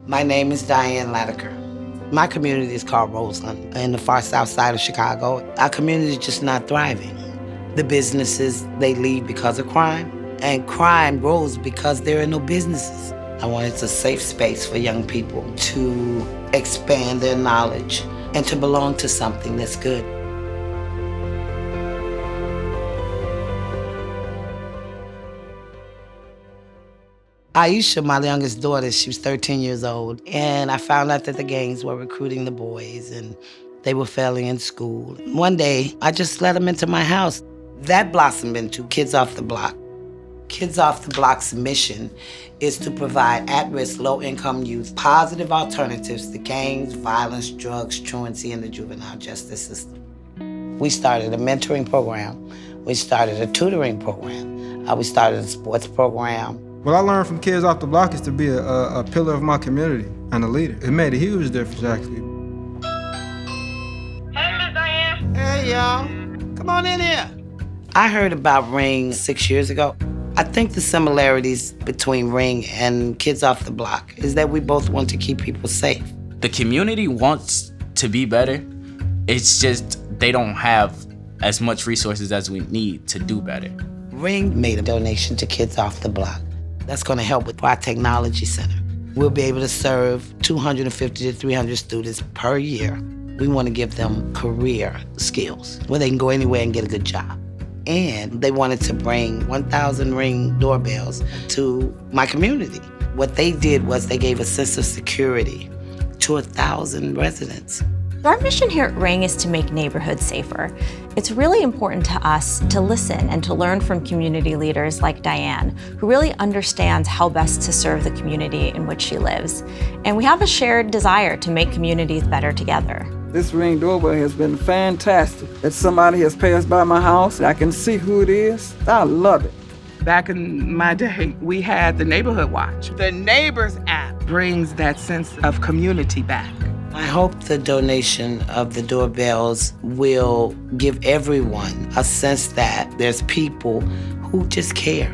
My name is Diane Latiker. My community is called Roseland in the far south side of Chicago. Our community is just not thriving. The businesses, they leave because of crime, and crime grows because there are no businesses. I wanted a safe space for young people to expand their knowledge and to belong to something that's good. Aisha, my youngest daughter, she was 13 years old, and I found out that the gangs were recruiting the boys and they were failing in school. One day, I just let them into my house. That blossomed into Kids Off the Block. Kids Off the Block's mission is to provide at-risk, low-income youth positive alternatives to gangs, violence, drugs, truancy, and the juvenile justice system. We started a mentoring program. We started a tutoring program. We started a sports program. What I learned from Kids Off the Block is to be a pillar of my community and a leader. It made a huge difference, actually. Hey, Miss Diane. Hey, y'all. Come on in here. I heard about Ring 6 years ago. I think the similarities between Ring and Kids Off the Block is that we both want to keep people safe. The community wants to be better. It's just they don't have as much resources as we need to do better. Ring made a donation to Kids Off the Block. That's going to help with our technology center. We'll be able to serve 250 to 300 students per year. We want to give them career skills where they can go anywhere and get a good job. And they wanted to bring 1,000 Ring doorbells to my community. What they did was they gave a sense of security to 1,000 residents. Our mission here at Ring is to make neighborhoods safer. It's really important to us to listen and to learn from community leaders like Diane, who really understands how best to serve the community in which she lives. And we have a shared desire to make communities better together. This Ring doorbell has been fantastic. If somebody has passed by my house, I can see who it is. I love it. Back in my day, we had the Neighborhood Watch. The Neighbors app brings that sense of community back. I hope the donation of the doorbells will give everyone a sense that there's people who just care.